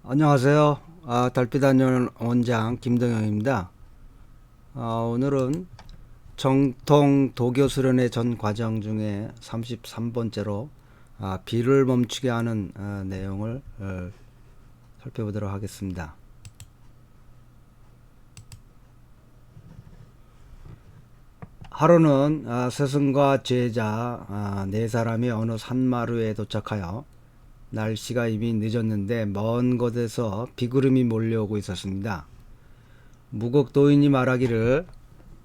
안녕하세요. 달빛안녕 원장 김동영입니다. 오늘은 정통 도교 수련회 전 과정 중에 33번째로 비를 멈추게 하는 내용을 살펴보도록 하겠습니다. 하루는 스승과 제자 네 사람이 어느 산마루에 도착하여 날씨가 이미 늦었는데 먼 곳에서 비구름이 몰려오고 있었습니다. 무곡도인이 말하기를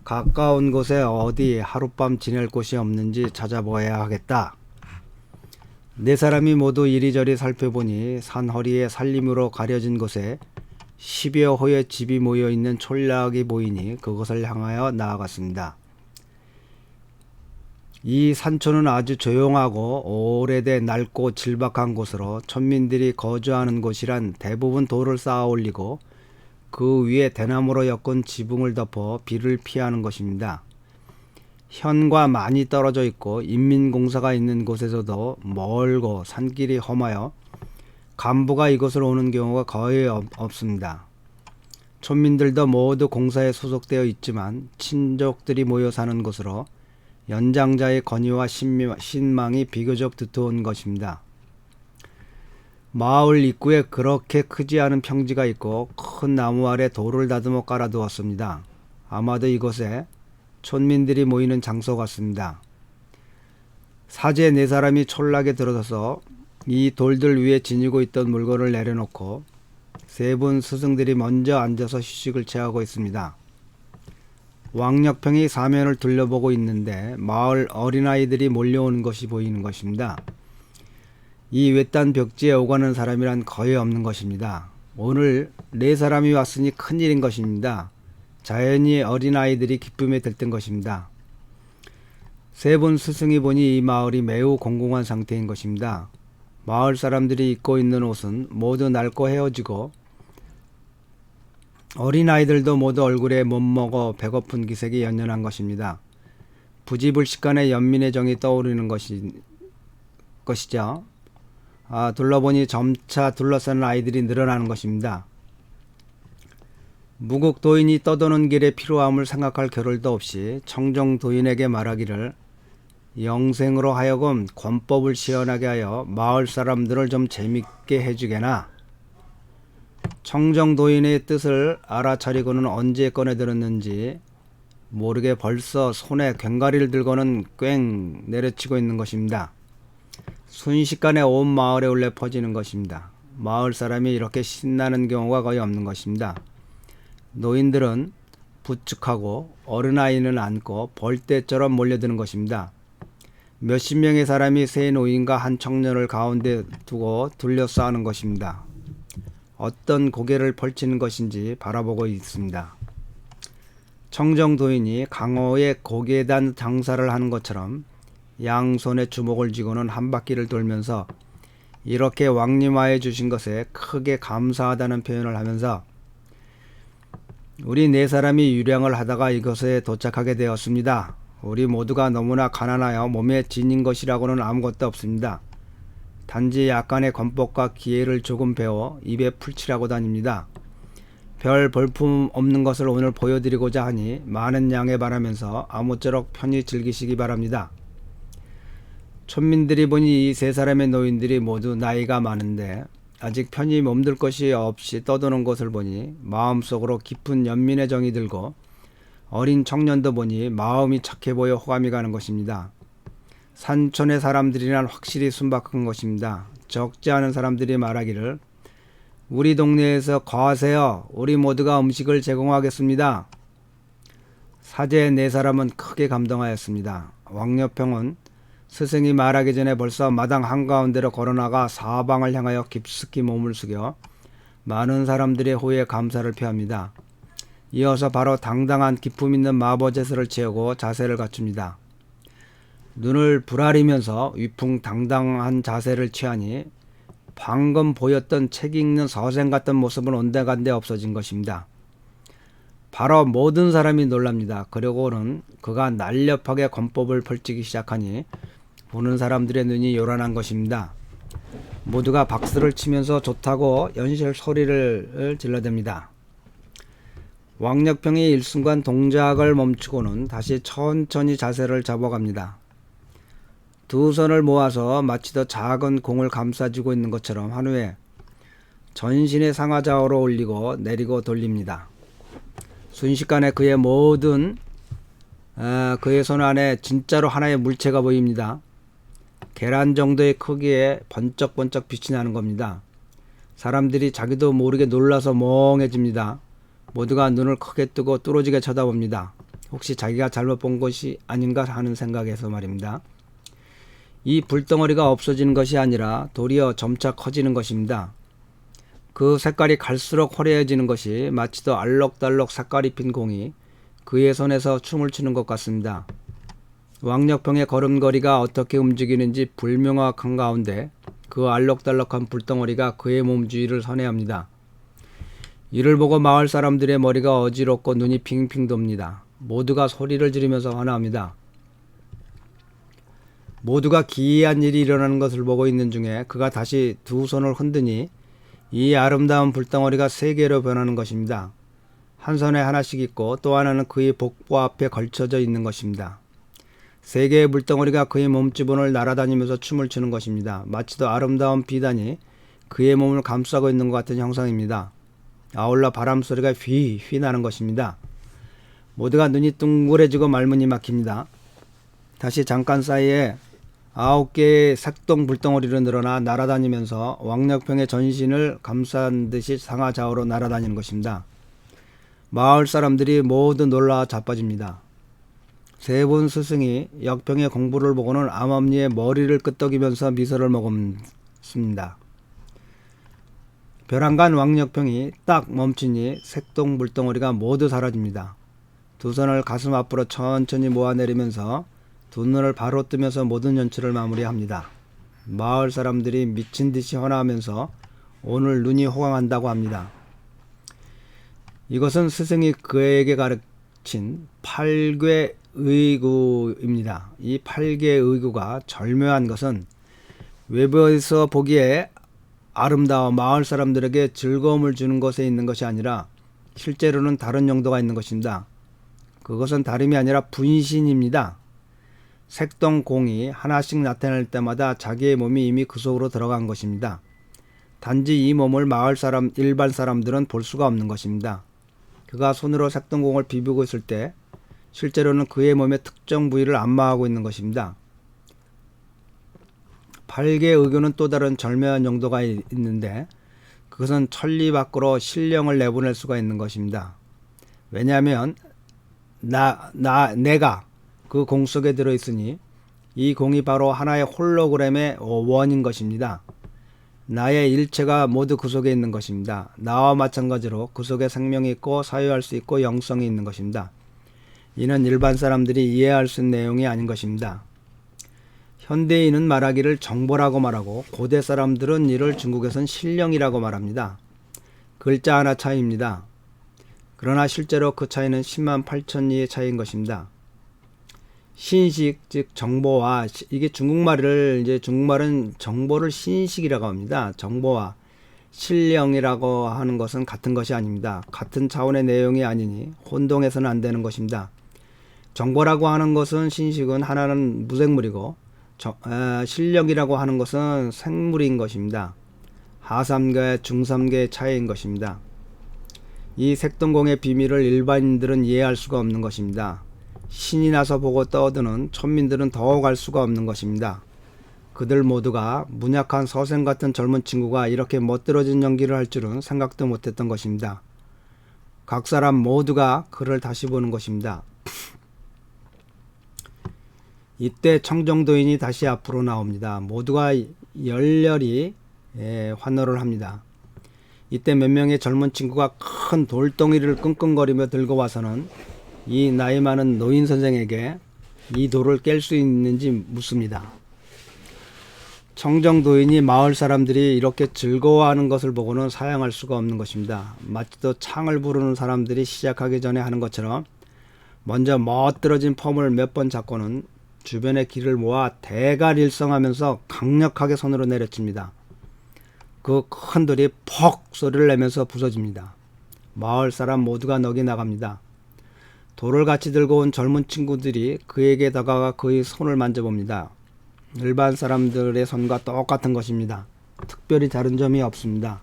가까운 곳에 어디 하룻밤 지낼 곳이 없는지 찾아보아야 하겠다. 네 사람이 모두 이리저리 살펴보니 산허리에 산림으로 가려진 곳에 10여 호의 집이 모여있는 촌락이 보이니 그곳을 향하여 나아갔습니다. 이 산초는 아주 조용하고 오래된 낡고 질박한 곳으로 촌민들이 거주하는 곳이란 대부분 돌을 쌓아 올리고 그 위에 대나무로 엮은 지붕을 덮어 비를 피하는 것입니다. 현과 많이 떨어져 있고 인민공사가 있는 곳에서도 멀고 산길이 험하여 간부가 이곳을 오는 경우가 거의 없습니다. 촌민들도 모두 공사에 소속되어 있지만 친족들이 모여 사는 곳으로 연장자의 건의와 신망이 비교적 두터운 것입니다. 마을 입구에 그렇게 크지 않은 평지가 있고 큰 나무 아래 돌을 다듬어 깔아두었습니다. 아마도 이곳에 촌민들이 모이는 장소 같습니다. 사제 네 사람이 촌락에 들어서서 이 돌들 위에 지니고 있던 물건을 내려놓고 세 분 스승들이 먼저 앉아서 휴식을 취하고 있습니다. 왕력평이 사면을 둘러보고 있는데 마을 어린아이들이 몰려오는 것이 보이는 것입니다. 이 외딴 벽지에 오가는 사람이란 거의 없는 것입니다. 오늘 네 사람이 왔으니 큰일인 것입니다. 자연히 어린아이들이 기쁨에 들뜬 것입니다. 세 분 스승이 보니 이 마을이 매우 공공한 상태인 것입니다. 마을 사람들이 입고 있는 옷은 모두 낡고 헤어지고 어린아이들도 모두 얼굴에 못먹어 배고픈 기색이 연연한 것입니다. 부지불식간에 연민의 정이 떠오르는 것이죠. 둘러보니 점차 둘러싸는 아이들이 늘어나는 것입니다. 무곡도인이 떠도는 길에 피로함을 생각할 겨를도 없이 청정도인에게 말하기를 영생으로 하여금 권법을 시원하게 하여 마을 사람들을 좀 재밌게 해주게나. 청정도인의 뜻을 알아차리고는 언제 꺼내들었는지 모르게 벌써 손에 괭가리를 들고는 꽹 내려치고 있는 것입니다. 순식간에 온 마을에 울려 퍼지는 것입니다. 마을 사람이 이렇게 신나는 경우가 거의 없는 것입니다. 노인들은 부축하고 어린아이는 안고 벌떼처럼 몰려드는 것입니다. 몇십 명의 사람이 세 노인과 한 청년을 가운데 두고 둘러싸는 것입니다. 어떤 고개를 펼치는 것인지 바라보고 있습니다. 청정도인이 강호의 고개단 장사를 하는 것처럼 양손에 주먹을 쥐고는 한 바퀴를 돌면서 이렇게 왕림하여 주신 것에 크게 감사하다는 표현을 하면서 우리 네 사람이 유량을 하다가 이곳에 도착하게 되었습니다. 우리 모두가 너무나 가난하여 몸에 지닌 것이라고는 아무것도 없습니다. 단지 약간의 권법과 기회를 조금 배워 입에 풀칠하고 다닙니다. 별 볼품 없는 것을 오늘 보여드리고자 하니 많은 양해 바라면서 아무쪼록 편히 즐기시기 바랍니다. 촌민들이 보니 이 세 사람의 노인들이 모두 나이가 많은데 아직 편히 몸둘 것이 없이 떠도는 것을 보니 마음속으로 깊은 연민의 정이 들고 어린 청년도 보니 마음이 착해 보여 호감이 가는 것입니다. 산촌의 사람들이란 확실히 순박한 것입니다. 적지 않은 사람들이 말하기를 우리 동네에서 거하세요. 우리 모두가 음식을 제공하겠습니다. 사제 네 사람은 크게 감동하였습니다. 왕여평은 스승이 말하기 전에 벌써 마당 한가운데로 걸어나가 사방을 향하여 깊숙이 몸을 숙여 많은 사람들의 호의에 감사를 표합니다. 이어서 바로 당당한 기품 있는 마보제스를 채우고 자세를 갖춥니다. 눈을 부라리면서 위풍당당한 자세를 취하니 방금 보였던 책 읽는 서생 같은 모습은 온데간데 없어진 것입니다. 바로 모든 사람이 놀랍니다. 그리고는 그가 날렵하게 권법을 펼치기 시작하니 보는 사람들의 눈이 요란한 것입니다. 모두가 박수를 치면서 좋다고 연실 소리를 질러댑니다. 왕력평이 일순간 동작을 멈추고는 다시 천천히 자세를 잡아갑니다. 두 손을 모아서 마치 더 작은 공을 감싸쥐고 있는 것처럼 한 후에 전신의 상하좌우로 올리고 내리고 돌립니다. 순식간에 그의 그의 손 안에 진짜로 하나의 물체가 보입니다. 계란 정도의 크기에 번쩍번쩍 빛이 나는 겁니다. 사람들이 자기도 모르게 놀라서 멍해집니다. 모두가 눈을 크게 뜨고 뚫어지게 쳐다봅니다. 혹시 자기가 잘못 본 것이 아닌가 하는 생각에서 말입니다. 이 불덩어리가 없어지는 것이 아니라 도리어 점차 커지는 것입니다. 그 색깔이 갈수록 화려해지는 것이 마치 더 알록달록 색깔이 핀 공이 그의 손에서 춤을 추는 것 같습니다. 왕력평의 걸음걸이가 어떻게 움직이는지 불명확한 가운데 그 알록달록한 불덩어리가 그의 몸 주위를 선회합니다. 이를 보고 마을 사람들의 머리가 어지럽고 눈이 핑핑 돕니다. 모두가 소리를 지르면서 환호합니다. 모두가 기이한 일이 일어나는 것을 보고 있는 중에 그가 다시 두 손을 흔드니 이 아름다운 불덩어리가 세 개로 변하는 것입니다. 한 손에 하나씩 있고 또 하나는 그의 복부 앞에 걸쳐져 있는 것입니다. 세 개의 물덩어리가 그의 몸주변을 날아다니면서 춤을 추는 것입니다. 마치 더 아름다운 비단이 그의 몸을 감싸고 있는 것 같은 형상입니다. 아울러 바람소리가 휘휘 나는 것입니다. 모두가 눈이 둥그레지고 말문이 막힙니다. 다시 잠깐 사이에 9개의 색동 불덩어리로 늘어나 날아다니면서 왕력평의 전신을 감싼 듯이 상하좌우로 날아다니는 것입니다. 마을 사람들이 모두 놀라 자빠집니다. 세 분 스승이 역평의 공부를 보고는 암암리에 머리를 끄덕이면서 미소를 머금습니다. 벼랑간 왕력평이 딱 멈추니 색동 물덩어리가 모두 사라집니다. 두 손을 가슴 앞으로 천천히 모아내리면서 두 눈을 바로 뜨면서 모든 연출을 마무리합니다. 마을 사람들이 미친 듯이 환호하면서 오늘 눈이 호강한다고 합니다. 이것은 스승이 그에게 가르친 8궤 의구입니다. 이 8개 의구가 절묘한 것은 외부에서 보기에 아름다워 마을 사람들에게 즐거움을 주는 것에 있는 것이 아니라 실제로는 다른 용도가 있는 것입니다. 그것은 다름이 아니라 분신입니다. 색동공이 하나씩 나타날 때마다 자기의 몸이 이미 그 속으로 들어간 것입니다. 단지 이 몸을 마을 사람, 일반 사람들은 볼 수가 없는 것입니다. 그가 손으로 색동공을 비비고 있을 때 실제로는 그의 몸의 특정 부위를 안마하고 있는 것입니다. 8개 의교는 또 다른 절묘한 용도가 있는데 그것은 천리 밖으로 신령을 내보낼 수가 있는 것입니다. 왜냐하면 내가 그 공 속에 들어있으니 이 공이 바로 하나의 홀로그램의 원인 것입니다. 나의 일체가 모두 그 속에 있는 것입니다. 나와 마찬가지로 그 속에 생명이 있고 사유할 수 있고 영성이 있는 것입니다. 이는 일반 사람들이 이해할 수 있는 내용이 아닌 것입니다. 현대인은 말하기를 정보라고 말하고 고대 사람들은 이를 중국에선 신령이라고 말합니다. 글자 하나 차이입니다. 그러나 실제로 그 차이는 10만 8천리의 차이인 것입니다. 신식 즉 정보와 이게 중국말은 정보를 신식이라고 합니다. 정보와 신령이라고 하는 것은 같은 것이 아닙니다. 같은 차원의 내용이 아니니 혼동해서는 안 되는 것입니다. 정보라고 하는 것은 신식은 하나는 무생물이고 신령이라고 하는 것은 생물인 것입니다. 하삼계 중삼계의 차이인 것입니다. 이 색동공의 비밀을 일반인들은 이해할 수가 없는 것입니다. 신이 나서 보고 떠드는 천민들은 더욱 알 수가 없는 것입니다. 그들 모두가 문약한 서생 같은 젊은 친구가 이렇게 멋들어진 연기를 할 줄은 생각도 못했던 것입니다. 각 사람 모두가 그를 다시 보는 것입니다. 이때 청정도인이 다시 앞으로 나옵니다. 모두가 열렬히 환호를 합니다. 이때 몇 명의 젊은 친구가 큰 돌덩이를 끙끙거리며 들고 와서는 이 나이 많은 노인 선생에게 이 돌을 깰 수 있는지 묻습니다. 청정도인이 마을 사람들이 이렇게 즐거워하는 것을 보고는 사양할 수가 없는 것입니다. 마치 또 창을 부르는 사람들이 시작하기 전에 하는 것처럼 먼저 멋들어진 펌을 몇 번 잡고는 주변의 기를 모아 대갈일성하면서 강력하게 손으로 내려칩니다. 그 큰 돌이 퍽 소리를 내면서 부서집니다. 마을 사람 모두가 넋이 나갑니다. 돌을 같이 들고 온 젊은 친구들이 그에게 다가가 그의 손을 만져봅니다. 일반 사람들의 손과 똑같은 것입니다. 특별히 다른 점이 없습니다.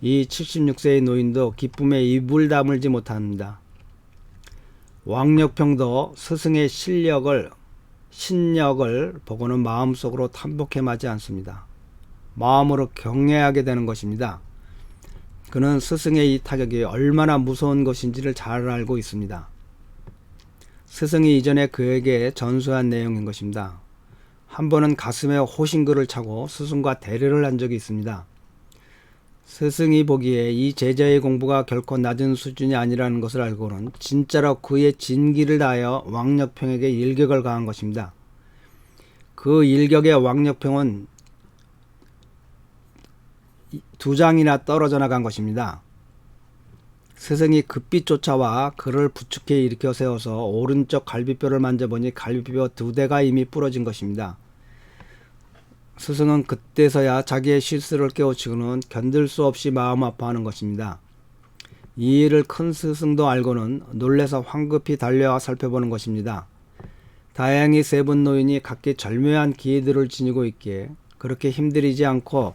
이 76세의 노인도 기쁨에 입을 다물지 못합니다. 왕력평도 스승의 신력을 보고는 마음속으로 탐복해 마지 않습니다. 마음으로 경외하게 되는 것입니다. 그는 스승의 이 타격이 얼마나 무서운 것인지를 잘 알고 있습니다. 스승이 이전에 그에게 전수한 내용인 것입니다. 한 번은 가슴에 호신글을 차고 스승과 대례를 한 적이 있습니다. 스승이 보기에 이 제자의 공부가 결코 낮은 수준이 아니라는 것을 알고는 진짜로 그의 진기를 다하여 왕력평에게 일격을 가한 것입니다. 그 일격의 왕력평은 2장이나 떨어져 나간 것입니다. 스승이 급히 쫓아와 그를 부축해 일으켜 세워서 오른쪽 갈비뼈를 만져보니 갈비뼈 2대가 이미 부러진 것입니다. 스승은 그때서야 자기의 실수를 깨우치고는 견딜 수 없이 마음 아파하는 것입니다. 이 일을 큰 스승도 알고는 놀라서 황급히 달려와 살펴보는 것입니다. 다행히 세 분 노인이 각기 절묘한 기들을 지니고 있기에 그렇게 힘들이지 않고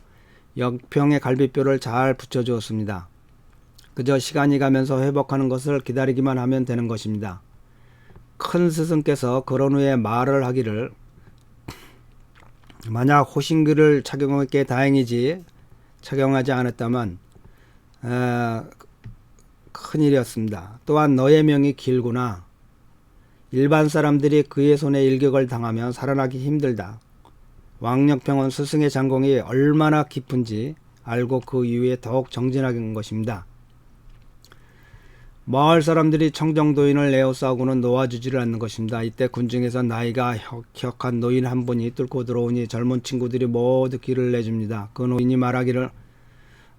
역평의 갈비뼈를 잘 붙여주었습니다. 그저 시간이 가면서 회복하는 것을 기다리기만 하면 되는 것입니다. 큰 스승께서 그런 후에 말을 하기를 만약 호신글을 착용했기에 다행이지 착용하지 않았다면 큰일이었습니다. 또한 너의 명이 길구나. 일반 사람들이 그의 손에 일격을 당하면 살아나기 힘들다. 왕력평은 스승의 장공이 얼마나 깊은지 알고 그 이후에 더욱 정진하게 것입니다. 마을 사람들이 청정도인을 에워싸고는 놓아주지를 않는 것입니다. 이때 군중에서 나이가 혁혁한 노인 한 분이 뚫고 들어오니 젊은 친구들이 모두 길을 내줍니다. 그 노인이 말하기를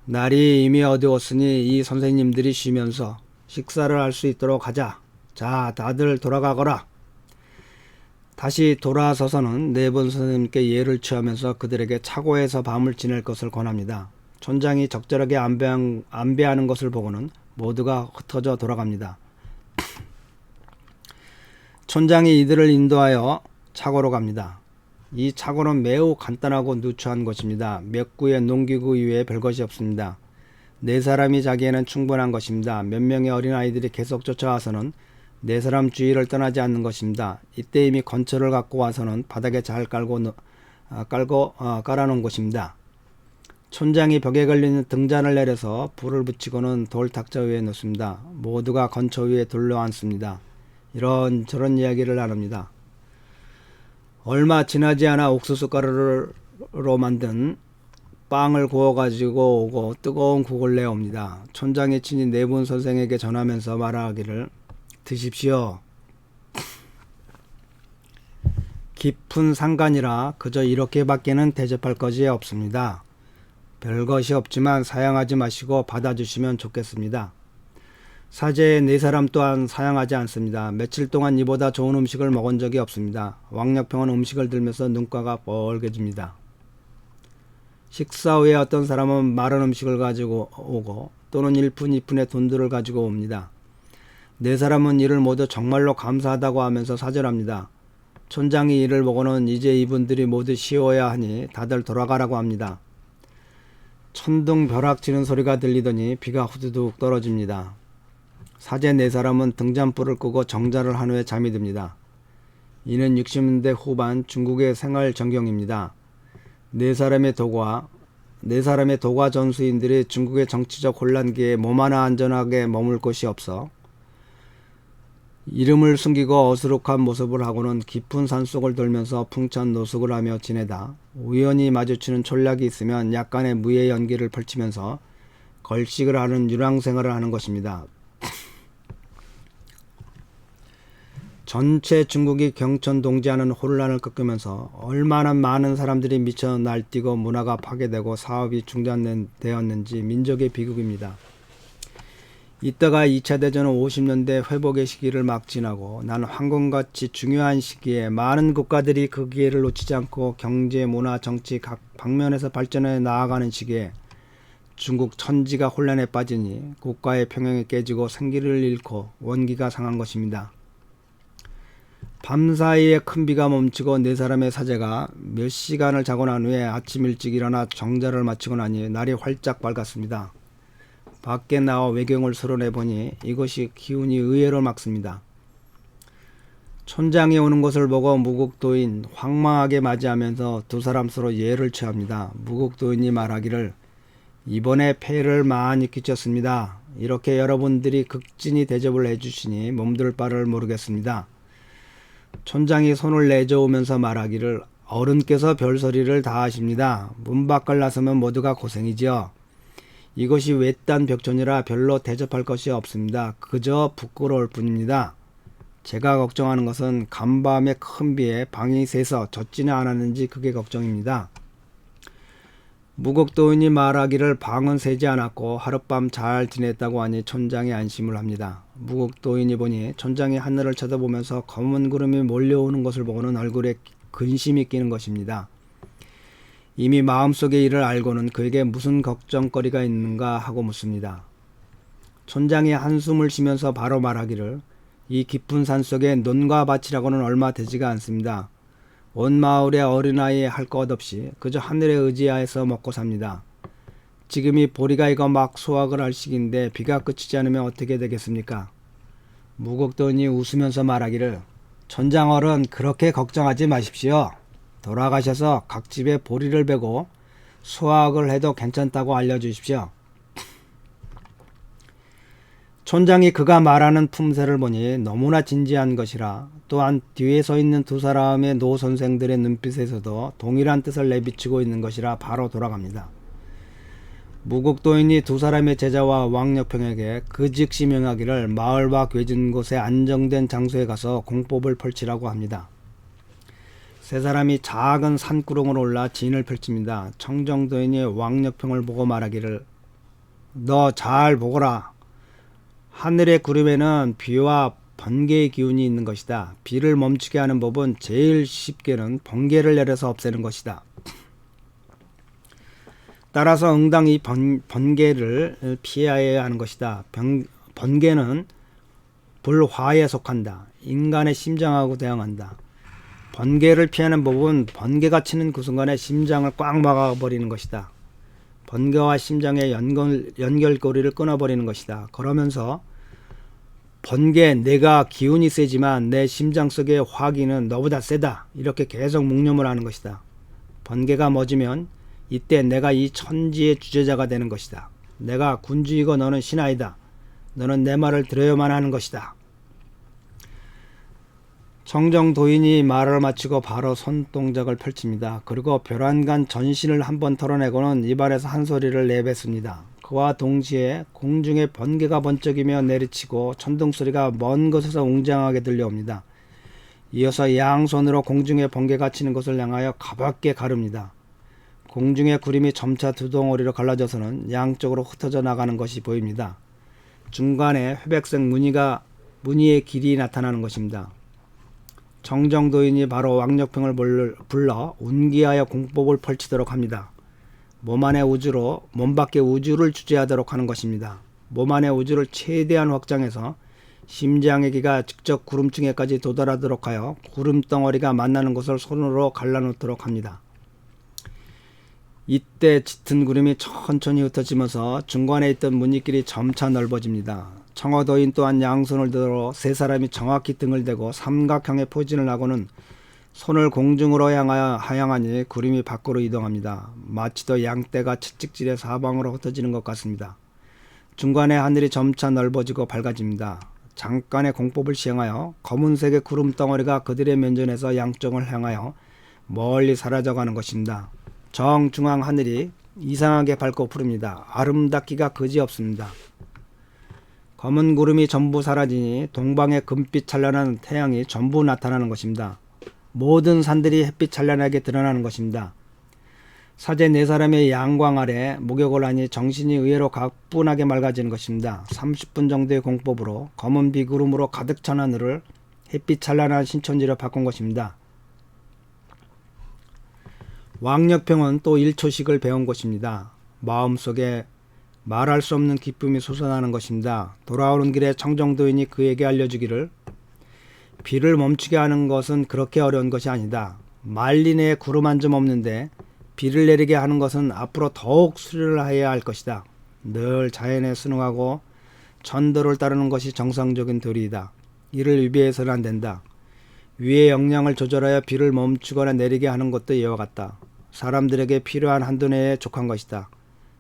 날이 이미 어두웠으니 이 선생님들이 쉬면서 식사를 할 수 있도록 하자. 자, 다들 돌아가거라. 다시 돌아서서는 네 분 선생님께 예를 취하면서 그들에게 차고에서 밤을 지낼 것을 권합니다. 촌장이 적절하게 안배하는 것을 보고는 모두가 흩어져 돌아갑니다. 촌장이 이들을 인도하여 차고로 갑니다. 이 차고는 매우 간단하고 누추한 것입니다. 몇 구의 농기구 이외에 별것이 없습니다. 네 사람이 자기에는 충분한 것입니다. 몇 명의 어린아이들이 계속 쫓아와서는 네 사람 주위를 떠나지 않는 것입니다. 이때 이미 건초를 갖고 와서는 바닥에 잘 깔아놓은 것입니다. 촌장이 벽에 걸리는 등잔을 내려서 불을 붙이고는 돌 탁자 위에 놓습니다. 모두가 건초 위에 둘러앉습니다. 이런저런 이야기를 나눕니다. 얼마 지나지 않아 옥수수 가루로 만든 빵을 구워가지고 오고 뜨거운 국을 내옵니다. 촌장의 친히 네 분 선생에게 전하면서 말하기를 드십시오. 깊은 상간이라 그저 이렇게밖에는 대접할 것이 없습니다. 별것이 없지만 사양하지 마시고 받아주시면 좋겠습니다. 사제의 네 사람 또한 사양하지 않습니다. 며칠 동안 이보다 좋은 음식을 먹은 적이 없습니다. 왕력평은 음식을 들면서 눈가가 뻘개집니다. 식사 후에 어떤 사람은 마른 음식을 가지고 오고 또는 1푼 2푼의 돈들을 가지고 옵니다. 네 사람은 이를 모두 정말로 감사하다고 하면서 사절합니다. 촌장이 이를 보고는 이제 이분들이 모두 쉬어야 하니 다들 돌아가라고 합니다. 천둥 벼락 치는 소리가 들리더니 비가 후두둑 떨어집니다. 사제 네 사람은 등잔불을 끄고 정자를 한 후에 잠이 듭니다. 이는 60년대 후반 중국의 생활 전경입니다. 네 사람의 도과 전수인들이 중국의 정치적 혼란기에 몸 하나 안전하게 머물 곳이 없어 이름을 숨기고 어수룩한 모습을 하고는 깊은 산속을 돌면서 풍찬 노숙을 하며 지내다 우연히 마주치는 촌락이 있으면 약간의 무예 연기를 펼치면서 걸식을 하는 유랑생활을 하는 것입니다. 전체 중국이 경천동지하는 혼란을 겪으면서 얼마나 많은 사람들이 미쳐 날뛰고 문화가 파괴되고 사업이 중단되었는지 민족의 비극입니다. 이때가 2차 대전 50년대 회복의 시기를 막 지나고 난 황금같이 중요한 시기에 많은 국가들이 그 기회를 놓치지 않고 경제, 문화, 정치 각 방면에서 발전해 나아가는 시기에 중국 천지가 혼란에 빠지니 국가의 평형이 깨지고 생기를 잃고 원기가 상한 것입니다. 밤사이에 큰 비가 멈추고 네 사람의 사제가 몇 시간을 자고 난 후에 아침 일찍 일어나 정자를 마치고 나니 날이 활짝 밝았습니다. 밖에 나와 외경을 수론해보니 이것이 기운이 의외로 맑습니다. 촌장이 오는 것을 보고 무국도인 황망하게 맞이하면서 두 사람 서로 예를 취합니다. 무국도인이 말하기를 이번에 폐를 많이 끼쳤습니다. 이렇게 여러분들이 극진히 대접을 해주시니 몸둘 바를 모르겠습니다. 촌장이 손을 내저으면서 말하기를 어른께서 별소리를 다 하십니다. 문 밖을 나서면 모두가 고생이지요. 이것이 외딴 벽촌이라 별로 대접할 것이 없습니다. 그저 부끄러울 뿐입니다. 제가 걱정하는 것은 간밤에 큰 비에 방이 새서 젖지는 않았는지 그게 걱정입니다. 무국도인이 말하기를 방은 새지 않았고 하룻밤 잘 지냈다고 하니 촌장이 안심을 합니다. 무국도인이 보니 촌장이 하늘을 쳐다보면서 검은 구름이 몰려오는 것을 보고는 얼굴에 근심이 끼는 것입니다. 이미 마음속의 일을 알고는 그에게 무슨 걱정거리가 있는가 하고 묻습니다. 촌장이 한숨을 쉬면서 바로 말하기를 이 깊은 산속에 논과 밭이라고는 얼마 되지가 않습니다. 온 마을의 어린아이 할 것 없이 그저 하늘에 의지하여서 먹고 삽니다. 지금이 보리가 익어 막 수확을 할 시기인데 비가 그치지 않으면 어떻게 되겠습니까? 무국도인이 웃으면서 말하기를 촌장어른 그렇게 걱정하지 마십시오. 돌아가셔서 각 집에 보리를 베고 수확을 해도 괜찮다고 알려주십시오. 촌장이 그가 말하는 품새를 보니 너무나 진지한 것이라 또한 뒤에 서 있는 두 사람의 노 선생들의 눈빛에서도 동일한 뜻을 내비치고 있는 것이라 바로 돌아갑니다. 무국도인이 두 사람의 제자와 왕력평에게 그 즉시 명하기를 마을 밖 외진 곳에 안정된 장소에 가서 공법을 펼치라고 합니다. 세 사람이 작은 산구렁으로 올라 진을 펼칩니다. 청정도인이 왕력평을 보고 말하기를 너 잘 보거라. 하늘의 구름에는 비와 번개의 기운이 있는 것이다. 비를 멈추게 하는 법은 제일 쉽게는 번개를 내려서 없애는 것이다. 따라서 응당 이 번개를 피해야 하는 것이다. 번개는 불화에 속한다. 인간의 심장하고 대항한다. 번개를 피하는 법은 번개가 치는 그 순간에 심장을 꽉 막아버리는 것이다. 번개와 심장의 연결고리를 끊어버리는 것이다. 그러면서 번개 내가 기운이 세지만 내 심장 속의 화기는 너보다 세다. 이렇게 계속 묵념을 하는 것이다. 번개가 멎으면 이때 내가 이 천지의 주제자가 되는 것이다. 내가 군주이고 너는 신하이다. 너는 내 말을 들어야만 하는 것이다. 청정도인이 말을 마치고 바로 손동작을 펼칩니다. 그리고 벼랑간 전신을 한번 털어내고는 입안에서 한 소리를 내뱉습니다. 그와 동시에 공중에 번개가 번쩍이며 내리치고 천둥소리가 먼 곳에서 웅장하게 들려옵니다. 이어서 양손으로 공중에 번개가 치는 것을 향하여 가볍게 가릅니다. 공중의 구름이 점차 두 덩어리로 갈라져서는 양쪽으로 흩어져 나가는 것이 보입니다. 중간에 회백색 무늬의 길이 나타나는 것입니다. 정정도인이 바로 왕력평을 불러 운기하여 공법을 펼치도록 합니다. 몸 밖의 우주를 주재하도록 하는 것입니다. 몸 안의 우주를 최대한 확장해서 심장의 기가 직접 구름층에까지 도달하도록 하여 구름덩어리가 만나는 곳을 손으로 갈라놓도록 합니다. 이때 짙은 구름이 천천히 흩어지면서 중간에 있던 무늬길이 점차 넓어집니다. 청어도인 또한 양손을 들어 세 사람이 정확히 등을 대고 삼각형의 포진을 하고는 손을 공중으로 하향하니 구름이 밖으로 이동합니다. 마치도 양떼가 채찍질에 사방으로 흩어지는 것 같습니다. 중간에 하늘이 점차 넓어지고 밝아집니다. 잠깐의 공법을 시행하여 검은색의 구름덩어리가 그들의 면전에서 양쪽을 향하여 멀리 사라져가는 것입니다. 정중앙 하늘이 이상하게 밝고 푸릅니다. 아름답기가 그지없습니다. 검은 구름이 전부 사라지니 동방의 금빛 찬란한 태양이 전부 나타나는 것입니다. 모든 산들이 햇빛 찬란하게 드러나는 것입니다. 사제 네 사람의 양광 아래 목욕을 하니 정신이 의외로 가뿐하게 맑아지는 것입니다. 30분 정도의 공법으로 검은 비구름으로 가득 찬 하늘을 햇빛 찬란한 신천지로 바꾼 것입니다. 왕력평은 또 1초씩을 배운 것입니다. 마음속에 말할 수 없는 기쁨이 솟아나는 것입니다. 돌아오는 길에 청정도인이 그에게 알려주기를 비를 멈추게 하는 것은 그렇게 어려운 것이 아니다. 만리 내에 구름 한 점 없는데 비를 내리게 하는 것은 앞으로 더욱 수련을 해야 할 것이다. 늘 자연에 순응하고 천도를 따르는 것이 정상적인 도리이다. 이를 위배해서는 안 된다. 위의 영향을 조절하여 비를 멈추거나 내리게 하는 것도 이와 같다. 사람들에게 필요한 한도 내에 족한 것이다.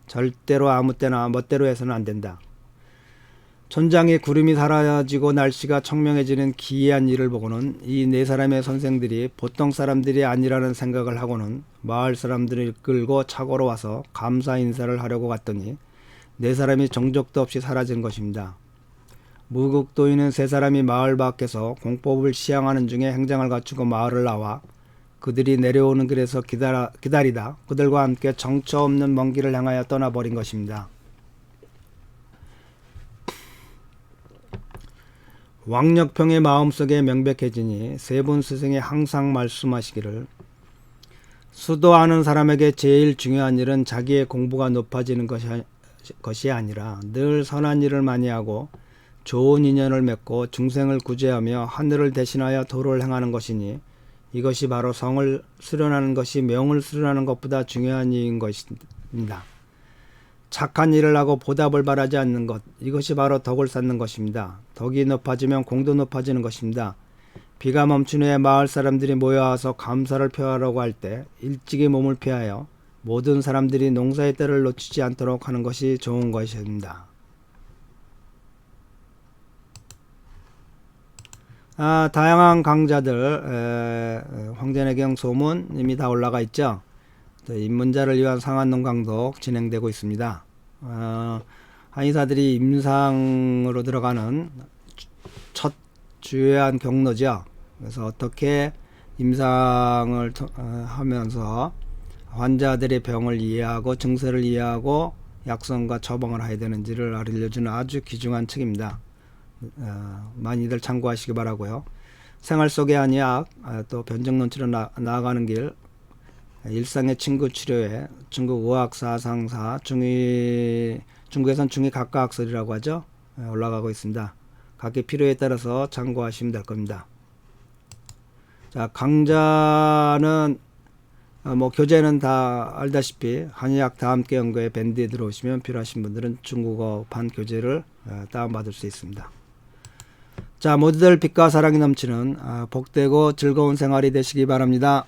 절대로 아무 때나 멋대로 해서는 안 된다. 천장에 구름이 사라지고 날씨가 청명해지는 기이한 일을 보고는 이 네 사람의 선생들이 보통 사람들이 아니라는 생각을 하고는 마을 사람들을 이끌고 차고로 와서 감사 인사를 하려고 갔더니 네 사람이 정적도 없이 사라진 것입니다. 무국도인은 세 사람이 마을 밖에서 공법을 시향하는 중에 행장을 갖추고 마을을 나와 그들이 내려오는 길에서 기다리다 그들과 함께 정처 없는 먼 길을 향하여 떠나버린 것입니다. 왕력평의 마음속에 명백해지니 세 분 스승이 항상 말씀하시기를 수도하는 사람에게 제일 중요한 일은 자기의 공부가 높아지는 것이 아니라 늘 선한 일을 많이 하고 좋은 인연을 맺고 중생을 구제하며 하늘을 대신하여 도를 행하는 것이니 이것이 바로 성을 수련하는 것이 명을 수련하는 것보다 중요한 일인 것입니다. 착한 일을 하고 보답을 바라지 않는 것, 이것이 바로 덕을 쌓는 것입니다. 덕이 높아지면 공도 높아지는 것입니다. 비가 멈춘 후에 마을 사람들이 모여와서 감사를 표하려고 할 때 일찍이 몸을 피하여 모든 사람들이 농사의 때를 놓치지 않도록 하는 것이 좋은 것입니다. 다양한 강좌들, 황제내경 소문 이미 다 올라가 있죠. 입문자를 위한 상한론 강독 진행되고 있습니다. 한의사들이 임상으로 들어가는 첫 주요한 경로죠. 그래서 어떻게 임상을 하면서 환자들의 병을 이해하고 증세를 이해하고 약성과 처방을 해야 되는지를 알려주는 아주 귀중한 책입니다. 많이들 참고하시기 바라고요. 생활 속의 한의학, 또 변증론치로 나아가는 길, 일상의 친구 치료에 중국 의학사상사 중국에선 중의각과학설이라고 하죠. 올라가고 있습니다. 각기 필요에 따라서 참고하시면 될 겁니다. 자, 강좌는 교재는 다 알다시피 한의학 다함께 연구에 밴드에 들어오시면 필요하신 분들은 중국어판 교재를 다운받을 수 있습니다. 자, 모두들 빛과 사랑이 넘치는 복되고 즐거운 생활이 되시기 바랍니다.